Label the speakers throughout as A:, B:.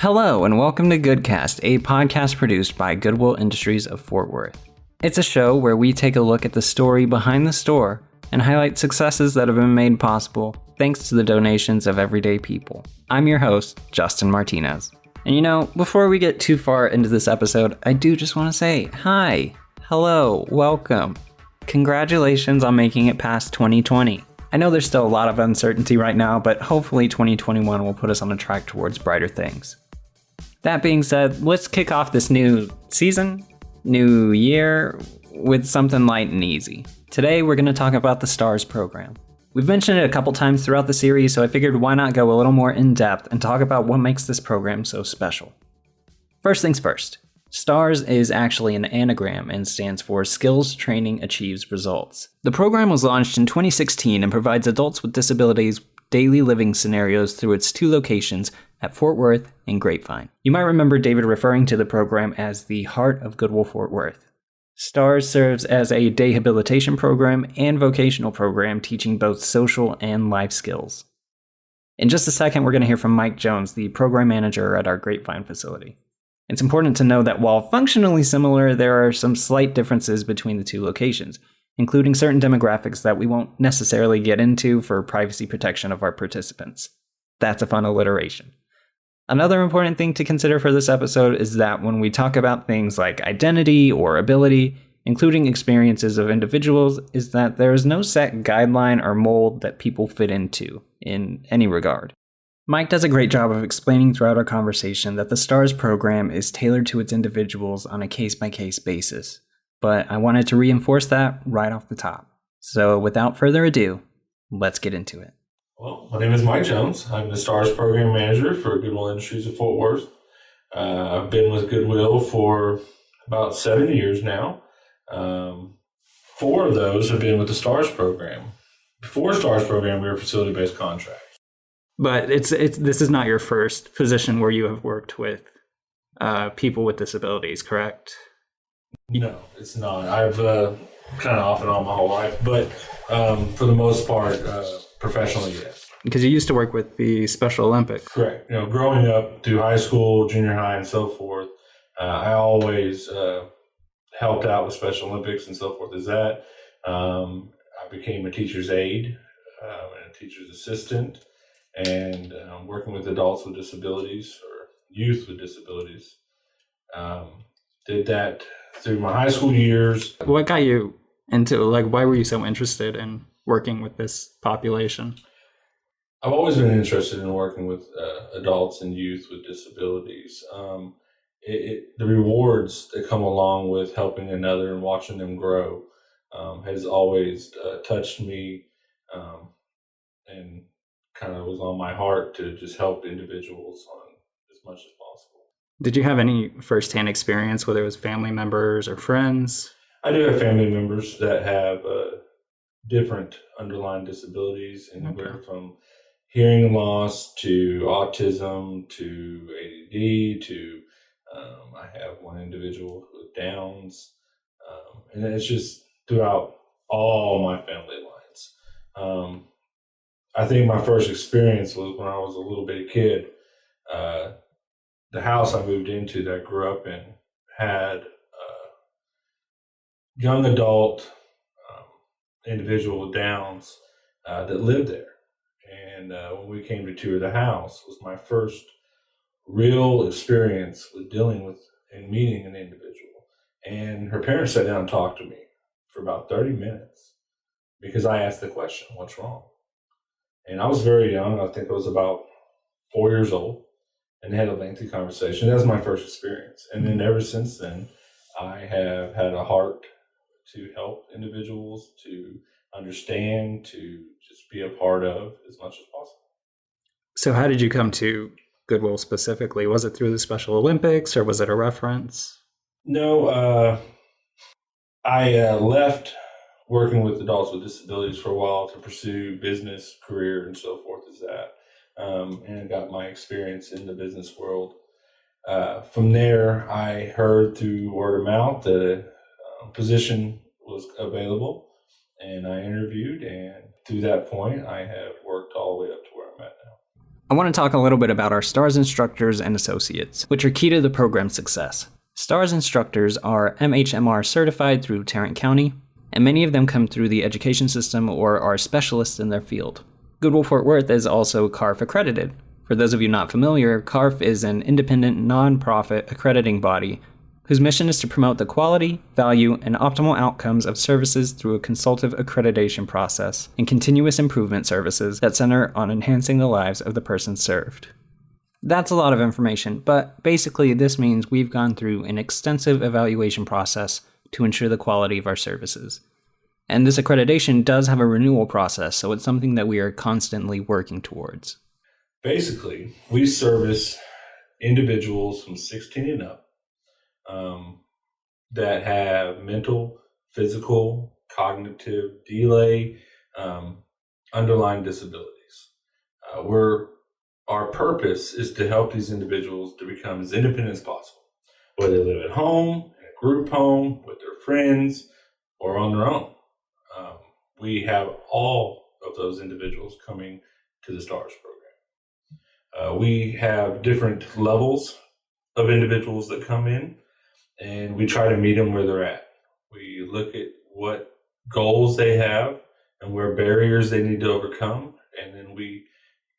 A: Hello, and welcome to GoodCast, a podcast produced by Goodwill Industries of Fort Worth. It's a show where we take a look at the story behind the store and highlight successes that have been made possible thanks to the donations of everyday people. I'm your host, Justin Martinez. And before we get too far into this episode, I do just want to say hi, hello, welcome. Congratulations on making it past 2020. I know there's still a lot of uncertainty right now, but hopefully 2021 will put us on a track towards brighter things. That being said, let's kick off this new season, new year, with something light and easy. Today, we're going to talk about the S.T.A.R.S program. We've mentioned it a couple times throughout the series, so I figured why not go a little more in-depth and talk about what makes this program so special. First things first, S.T.A.R.S is actually an anagram and stands for Skills Training Achieves Results. The program was launched in 2016 and provides adults with disabilities daily living scenarios through its two locations at Fort Worth and Grapevine. You might remember David referring to the program as the heart of Goodwill Fort Worth. S.T.A.R.S serves as a rehabilitation program and vocational program teaching both social and life skills. In just a second, we're going to hear from Mike Jones, the program manager at our Grapevine facility. It's important to know that while functionally similar, there are some slight differences between the two locations, including certain demographics that we won't necessarily get into for privacy protection of our participants. That's a fun alliteration. Another important thing to consider for this episode is that when we talk about things like identity or ability, including experiences of individuals, is that there is no set guideline or mold that people fit into in any regard. Mike does a great job of explaining throughout our conversation that the S.T.A.R.S program is tailored to its individuals on a case-by-case basis, but I wanted to reinforce that right off the top. So without further ado, let's get into it.
B: Well, my name is Mike Jones. I'm the S.T.A.R.S program manager for Goodwill Industries of Fort Worth. I've been with Goodwill for about 7 years now. 4 of those have been with the S.T.A.R.S program. Before S.T.A.R.S program, we were a facility-based contract.
A: But this is not your first position where you have worked with people with disabilities, correct?
B: No, it's not. I've kind of off and on my whole life, but for the most part, professionally, yes.
A: Because you used to work with the Special Olympics.
B: Correct. Growing up through high school, junior high, and so forth, I always helped out with Special Olympics and so forth as that. I became a teacher's aide and a teacher's assistant, and working with adults with disabilities or youth with disabilities. Did that through my high school years.
A: What got you into, why were you so interested in working with this population?
B: I've always been interested in working with adults and youth with disabilities. The rewards that come along with helping another and watching them grow has always touched me and kind of was on my heart to just help individuals on as much as possible.
A: Did you have any firsthand experience, whether it was family members or friends?
B: I do have family members that have different underlying disabilities, anywhere from hearing loss to autism to ADD to I have one individual with Downs, and it's just throughout all my family lines. I think my first experience was when I was a little bitty kid. The house I moved into that I grew up in had a young adult individual with Downs that lived there. And when we came to tour the house, was my first real experience with dealing with and meeting an individual. And her parents sat down and talked to me for about 30 minutes because I asked the question, "What's wrong?" And I was very young. I think I was about 4 years old. And they had a lengthy conversation. That was my first experience. And then ever since then, I have had a heart to help individuals, to understand, to just be a part of as much as possible.
A: So how did you come to Goodwill specifically? Was it through the Special Olympics or was it a reference?
B: No, I left working with adults with disabilities for a while to pursue business, career, and so forth as that. And got my experience in the business world. From there, I heard through word of mouth that a position was available, and I interviewed, and through that point, I have worked all the way up to where I'm at now.
A: I want to talk a little bit about our S.T.A.R.S instructors and associates, which are key to the program's success. S.T.A.R.S instructors are MHMR certified through Tarrant County, and many of them come through the education system or are specialists in their field. Goodwill Fort Worth is also CARF accredited. For those of you not familiar, CARF is an independent, non-profit accrediting body whose mission is to promote the quality, value, and optimal outcomes of services through a consultative accreditation process and continuous improvement services that center on enhancing the lives of the persons served. That's a lot of information, but basically this means we've gone through an extensive evaluation process to ensure the quality of our services. And this accreditation does have a renewal process, so it's something that we are constantly working towards.
B: Basically, we service individuals from 16 and up that have mental, physical, cognitive, delay, underlying disabilities. Our purpose is to help these individuals to become as independent as possible, whether they live at home, in a group home, with their friends, or on their own. We have all of those individuals coming to the S.T.A.R.S program. We have different levels of individuals that come in, and we try to meet them where they're at. We look at what goals they have and where barriers they need to overcome, and then we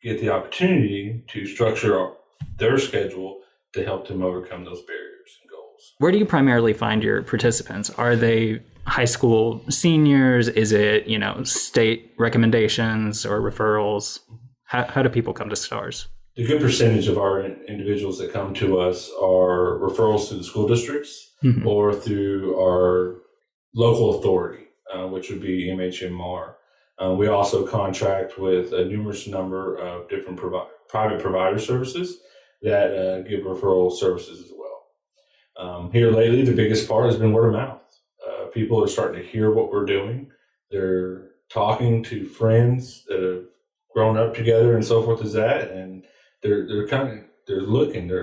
B: get the opportunity to structure their schedule to help them overcome those barriers and goals.
A: Where do you primarily find your participants? Are they high school seniors? Is it, state recommendations or referrals? How do people come to S.T.A.R.S?
B: The good percentage of our individuals that come to us are referrals through the school districts or through our local authority, which would be MHMR. We also contract with a numerous number of different private provider services that give referral services as well. Here lately, the biggest part has been word of mouth. People are starting to hear what we're doing. They're talking to friends that have grown up together and so forth as that, and they're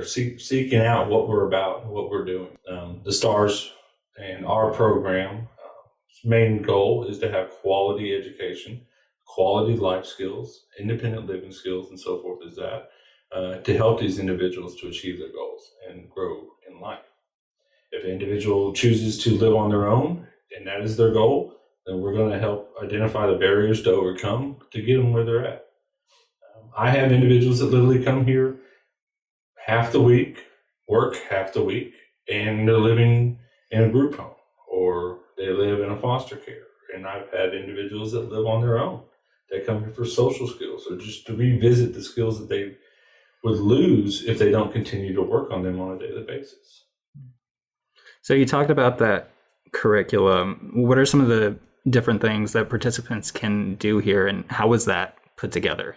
B: seeking out what we're about and what we're doing. The S.T.A.R.S and our program main goal is to have quality education, quality life skills, independent living skills, and so forth as that, to help these individuals to achieve their goals and grow in life. If an individual chooses to live on their own and that is their goal, then we're going to help identify the barriers to overcome to get them where they're at. I have individuals that literally come here half the week, work half the week, and they're living in a group home or they live in a foster care. And I've had individuals that live on their own. They come here for social skills or just to revisit the skills that they would lose if they don't continue to work on them on a daily basis.
A: So you talked about that curriculum. What are some of the different things that participants can do here, and how was that put together?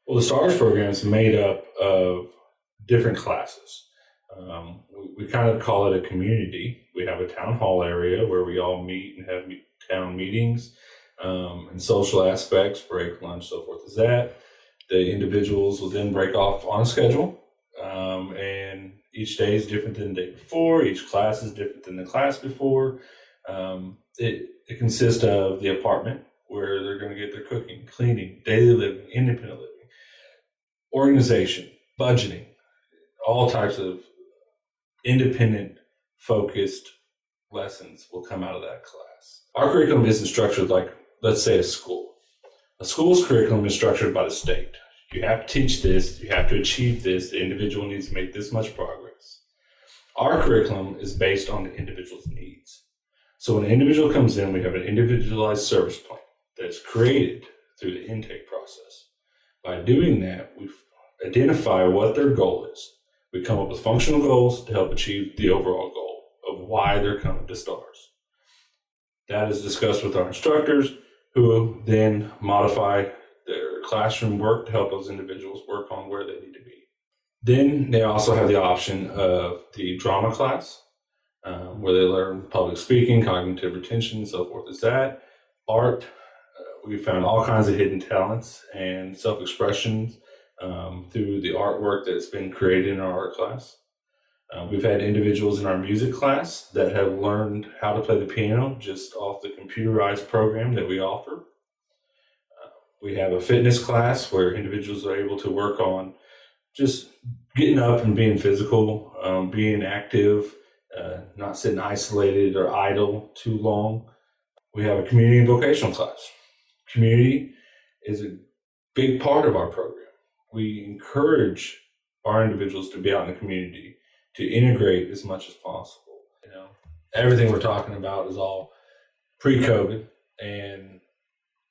B: Well, the S.T.A.R.S program is made up of different classes. We kind of call it a community. We have a town hall area where we all meet and have town meetings and social aspects, break, lunch, so forth as that. The individuals will then break off on a schedule, and each day is different than the day before. Each class is different than the class before. It consists of the apartment where they're going to get their cooking, cleaning, daily living, independent living, organization, budgeting, all types of independent focused lessons will come out of that class. Our curriculum isn't structured like, let's say, a school. A school's curriculum is structured by the state. You have to teach this, you have to achieve this, the individual needs to make this much progress. Our curriculum is based on the individual's needs. So when an individual comes in, we have an individualized service plan that's created through the intake process. By doing that, we identify what their goal is. We come up with functional goals to help achieve the overall goal of why they're coming to S.T.A.R.S. That is discussed with our instructors, who then modify their classroom work to help those individuals work on where they need to be. Then they also have the option of the drama class, where they learn public speaking, cognitive retention, so forth as that. Art, we found all kinds of hidden talents and self-expressions through the artwork that's been created in our art class. We've had individuals in our music class that have learned how to play the piano just off the computerized program that we offer. We have a fitness class where individuals are able to work on just getting up and being physical, being active, not sitting isolated or idle too long. We have a community and vocational class. Community is a big part of our program. We encourage our individuals to be out in the community, to integrate as much as possible. Everything we're talking about is all pre-COVID, and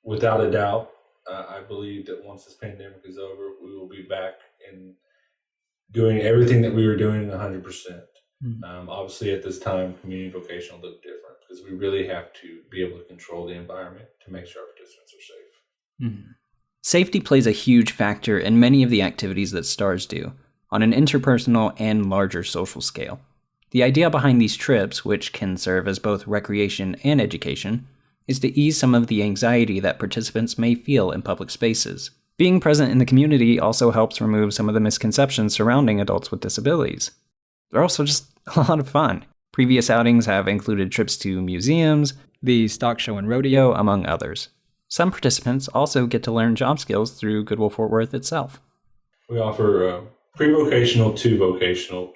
B: without a doubt, I believe that once this pandemic is over, we will be back in doing everything that we were doing 100%. Obviously, at this time, community and vocational look different because we really have to be able to control the environment to make sure our participants are safe.
A: Safety plays a huge factor in many of the activities that S.T.A.R.S do, on an interpersonal and larger social scale. The idea behind these trips, which can serve as both recreation and education, is to ease some of the anxiety that participants may feel in public spaces. Being present in the community also helps remove some of the misconceptions surrounding adults with disabilities. They're also just a lot of fun. Previous outings have included trips to museums, the stock show and rodeo, among others. Some participants also get to learn job skills through Goodwill Fort Worth itself.
B: We offer pre-vocational to vocational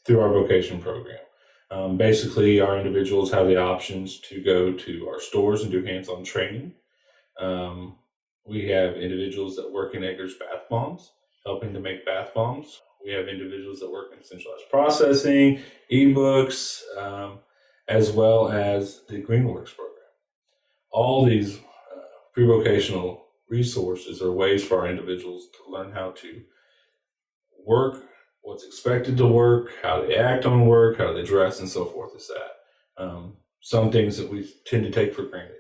B: through our vocation program. Basically, our individuals have the options to go to our stores and do hands-on training. We have individuals that work in Edgar's Bath Bombs, helping to make bath bombs. We have individuals that work in centralized processing, ebooks, as well as the Greenworks program. All these pre-vocational resources are ways for our individuals to learn how to work, what's expected to work, how they act on work, how they dress, and so forth is that. Some things that we tend to take for granted.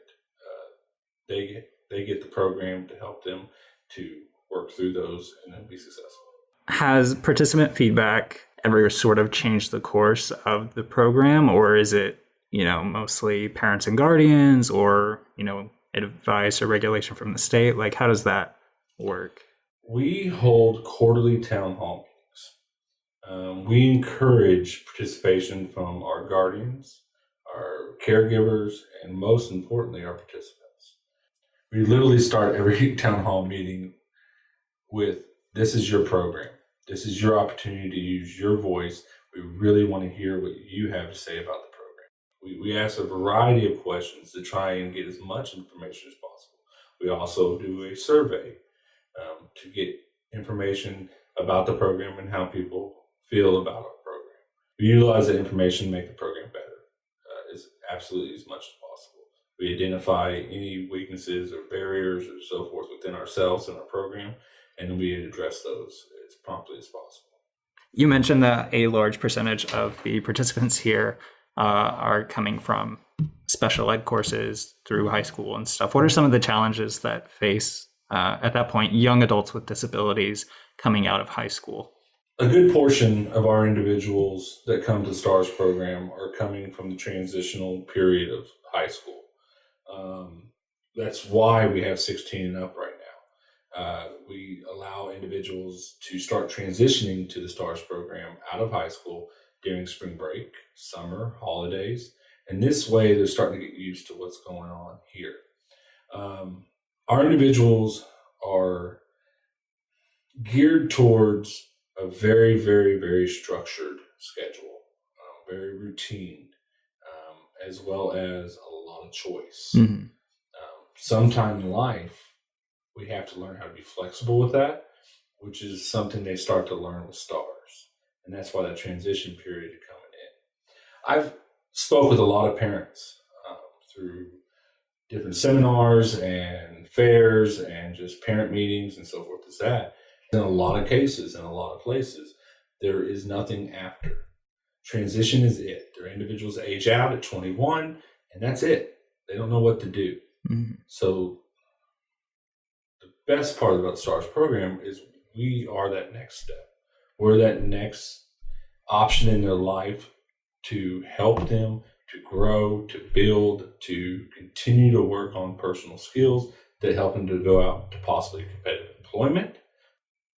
B: They get the program to help them to work through those and then be successful.
C: Has participant feedback ever sort of changed the course of the program, or is it, mostly parents and guardians, or, advice or regulation from the state? Like, how does that work?
B: We hold quarterly town hall meetings. We encourage participation from our guardians, our caregivers, and most importantly, our participants. We literally start every town hall meeting with, this is your program. This is your opportunity to use your voice. We really want to hear what you have to say about the program. We ask a variety of questions to try and get as much information as possible. We also do a survey to get information about the program and how people feel about our program. We utilize that information to make the program better absolutely as much as possible. We identify any weaknesses or barriers or so forth within ourselves and our program, and then we address those as promptly as possible.
C: You mentioned that a large percentage of the participants here are coming from special ed courses through high school and stuff. What are some of the challenges that face, at that point, young adults with disabilities coming out of high school?
B: A good portion of our individuals that come to the S.T.A.R.S program are coming from the transitional period of high school. That's why we have 16 and up right now. We allow individuals to start transitioning to the S.T.A.R.S program out of high school during spring break, summer, holidays, and this way they're starting to get used to what's going on here. Our individuals are geared towards a very, very, very structured schedule, very routine, as well as a lot of choice. Sometime in life, we have to learn how to be flexible with that, which is something they start to learn with S.T.A.R.S. And that's why that transition period is coming in. I've spoke with a lot of parents through different seminars and fairs and just parent meetings and so forth as that. In a lot of cases, in a lot of places, there is nothing after. Transition is it. There are individuals that age out at 21, and that's it. They don't know what to do. So the best part about the S.T.A.R.S program is we are that next step. We're that next option in their life to help them to grow, to build, to continue to work on personal skills that help them to go out to possibly competitive employment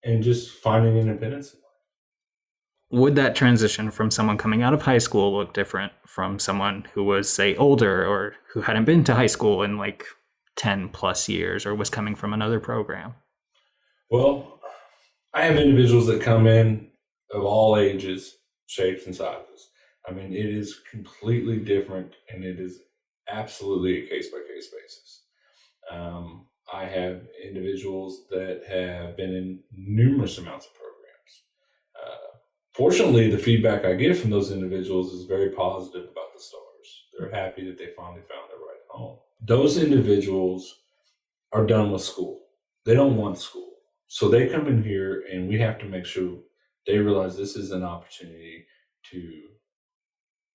B: and just finding independence in life.
C: Would that transition from someone coming out of high school look different from someone who was, say, older or who hadn't been to high school in like 10 plus years or was coming from another program?
B: Well, I have individuals that come in of all ages, shapes, and sizes. I mean, it is completely different, and it is absolutely a case-by-case basis. I have individuals that have been in numerous amounts of programs. Fortunately, the feedback I get from those individuals is very positive about the S.T.A.R.S. They're happy that they finally found their right home. Those individuals are done with school. They don't want school. So they come in here, and we have to make sure they realize this is an opportunity to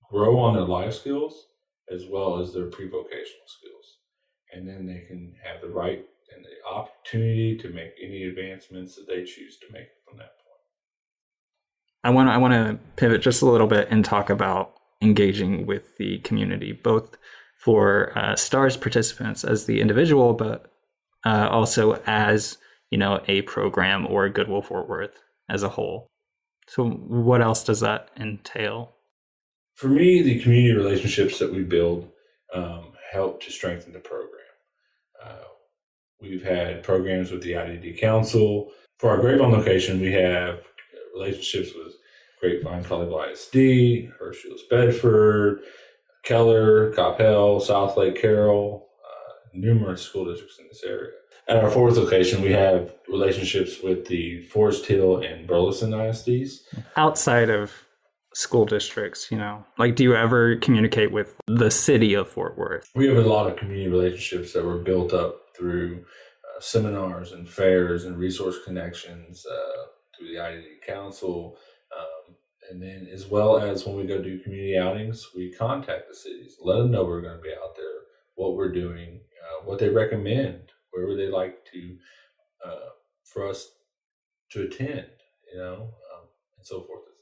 B: grow on their life skills as well as their pre-vocational skills. And then they can have the right and the opportunity to make any advancements that they choose to make from that point.
C: I want to pivot just a little bit and talk about engaging with the community, both for S.T.A.R.S participants as the individual, but also as, you know, a program or Goodwill Fort Worth as a whole. So what else does that entail?
B: For me, the community relationships that we build help to strengthen the program. We've had programs with the IDD Council. For our Grapevine location, we have relationships with Grapevine, Colleyville ISD, Hershey Bedford, Keller, Coppell, South Lake Carroll, numerous school districts in this area. At our fourth location, we have relationships with the Forest Hill and Burleson ISDs.
C: Outside of school districts, you know, like, do you ever communicate with the city of Fort Worth?
B: We have a lot of community relationships that were built up through seminars and fairs and resource connections through the IDD Council. And then as well as when we go do community outings, we contact the cities, let them know we're going to be out there, what we're doing, what they recommend, where would they like to, for us to attend, you know, and so forth as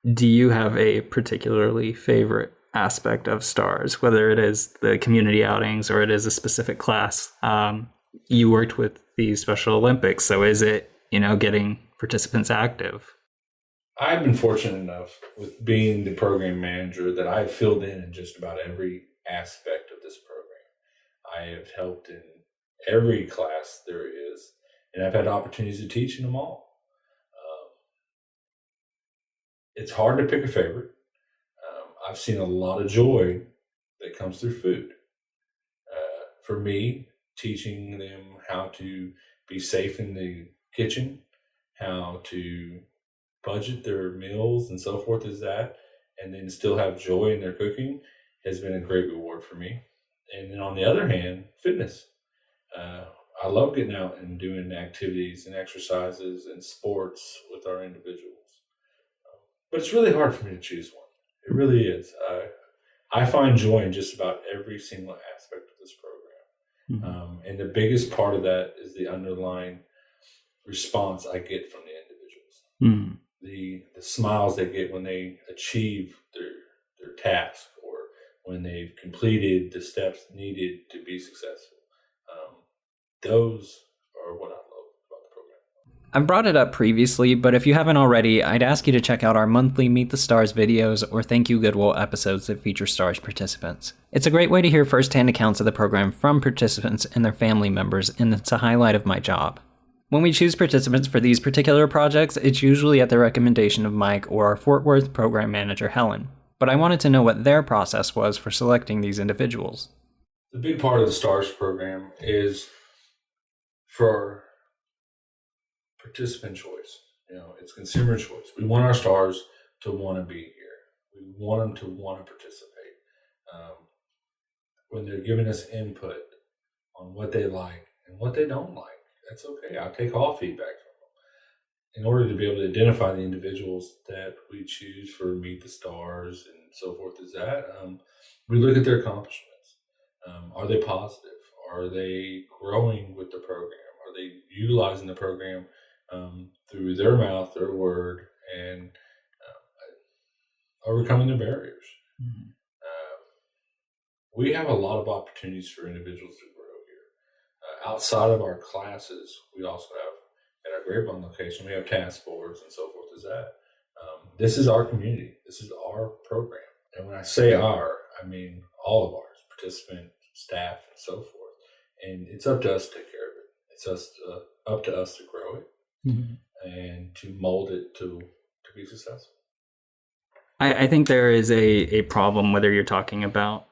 B: that.
C: Do you have a particularly favorite aspect of S.T.A.R.S, whether it is the community outings or it is a specific class? You worked with the Special Olympics, so is it, you know, getting participants active?
B: I've been fortunate enough with being the program manager that I've filled in just about every aspect of this program. I have helped in every class there is, and I've had opportunities to teach in them all. It's hard to pick a favorite. I've seen a lot of joy that comes through food. For me, teaching them how to be safe in the kitchen, how to budget their meals and so forth as that, and then still have joy in their cooking has been a great reward for me. And then on the other hand, fitness. I love getting out and doing activities and exercises and sports with our individuals. But it's really hard for me to choose one. It really is. I find joy in just about every single aspect of this program.
C: Mm-hmm.
B: And the biggest part of that is the underlying response I get from the individuals.
C: Mm-hmm.
B: The smiles they get when they achieve their task or when they've completed the steps needed to be successful. Those are what I love about the program.
A: I've brought it up previously, but if you haven't already, I'd ask you to check out our monthly Meet the S.T.A.R.S videos or Thank You Goodwill episodes that feature S.T.A.R.S participants. It's a great way to hear firsthand accounts of the program from participants and their family members, and it's a highlight of my job. When we choose participants for these particular projects, it's usually at the recommendation of Mike or our Fort Worth program manager, Helen. But I wanted to know what their process was for selecting these individuals.
B: The big part of the S.T.A.R.S program is for participant choice. You know, it's consumer choice. We want our S.T.A.R.S to want to be here. We want them to want to participate. When they're giving us input on what they like and what they don't like, that's okay. I'll take all feedback from them. In order to be able to identify the individuals that we choose for Meet the S.T.A.R.S and so forth as that, we look at their accomplishments. Are they positive? Are they growing with the program? Are they utilizing the program through their mouth, their word, and overcoming the barriers?
C: Mm-hmm.
B: We have a lot of opportunities for individuals to grow here. Outside of our classes, we also have, at our Grapevine location, we have task boards and so forth as that. This is our community. This is our program. And when I say our, I mean all of ours, participants, staff, and so forth. And it's up to us to take care of it. It's up to us to grow it and to mold it to be successful.
C: I think there is a problem, whether you're talking about,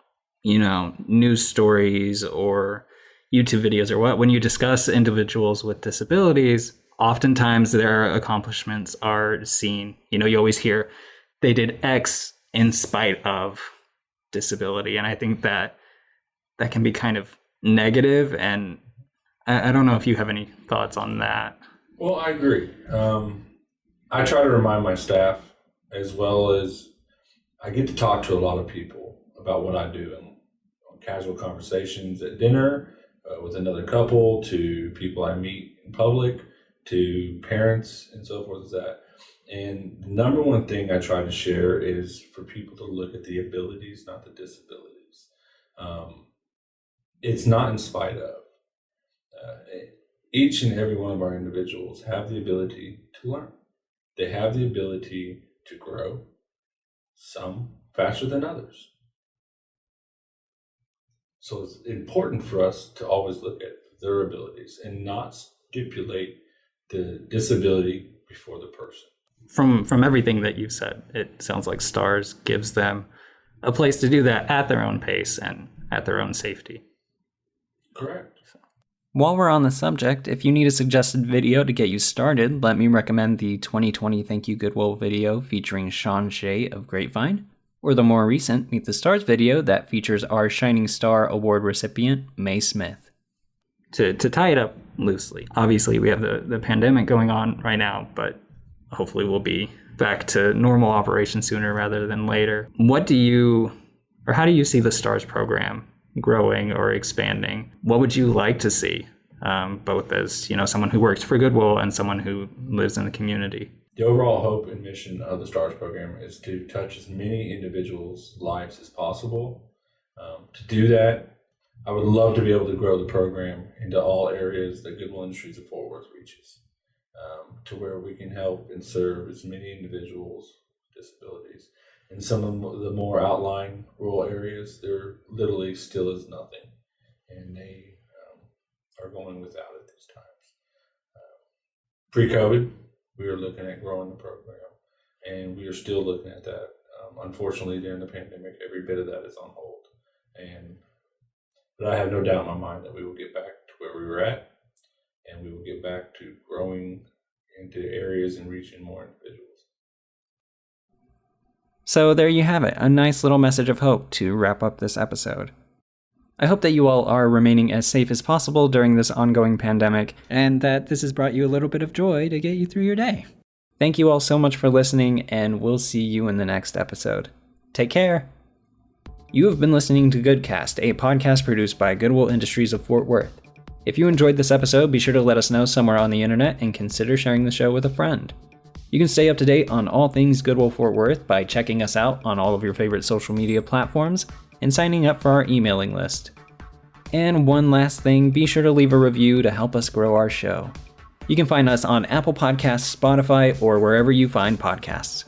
C: news stories or YouTube videos or what. When you discuss individuals with disabilities, oftentimes their accomplishments are seen. You always hear they did X in spite of disability. And I think that can be kind of negative. And I don't know if you have any thoughts on that.
B: Well, I agree. I try to remind my staff, as well as I get to talk to a lot of people about what I do in casual conversations at dinner with another couple, to people I meet in public, to parents and so forth as that. And the number one thing I try to share is for people to look at the abilities, not the disabilities. It's not in spite of. Each and every one of our individuals have the ability to learn. They have the ability to grow, some faster than others. So it's important for us to always look at their abilities and not stipulate the disability before the person.
C: From everything that you've said, it sounds like S.T.A.R.S gives them a place to do that at their own pace and at their own safety.
B: Correct.
A: While we're on the subject, if you need a suggested video to get you started, let me recommend the 2020 Thank You Goodwill video featuring Sean Shea of Grapevine, or the more recent Meet the Stars video that features our Shining Star Award recipient, Mae Smith.
C: To tie it up loosely, obviously we have the pandemic going on right now, but hopefully we'll be back to normal operation sooner rather than later. How do you see the S.T.A.R.S program growing or expanding? What would you like to see, both as someone who works for Goodwill and someone who lives in the community?
B: The overall hope and mission of the S.T.A.R.S program is to touch as many individuals' lives as possible. To do that, I would love to be able to grow the program into all areas that Goodwill Industries of Fort Worth reaches, to where we can help and serve as many individuals with disabilities. In some of the more outlying rural areas, there literally still is nothing, and they are going without it these times. Pre-COVID, we were looking at growing the program, and we are still looking at that. Unfortunately, during the pandemic, every bit of that is on hold. But I have no doubt in my mind that we will get back to where we were at, and we will get back to growing into areas and reaching more individuals.
A: So there you have it, a nice little message of hope to wrap up this episode. I hope that you all are remaining as safe as possible during this ongoing pandemic, and that this has brought you a little bit of joy to get you through your day. Thank you all so much for listening, and we'll see you in the next episode. Take care! You have been listening to GoodCast, a podcast produced by Goodwill Industries of Fort Worth. If you enjoyed this episode, be sure to let us know somewhere on the internet and consider sharing the show with a friend. You can stay up to date on all things Goodwill Fort Worth by checking us out on all of your favorite social media platforms and signing up for our emailing list. And one last thing, be sure to leave a review to help us grow our show. You can find us on Apple Podcasts, Spotify, or wherever you find podcasts.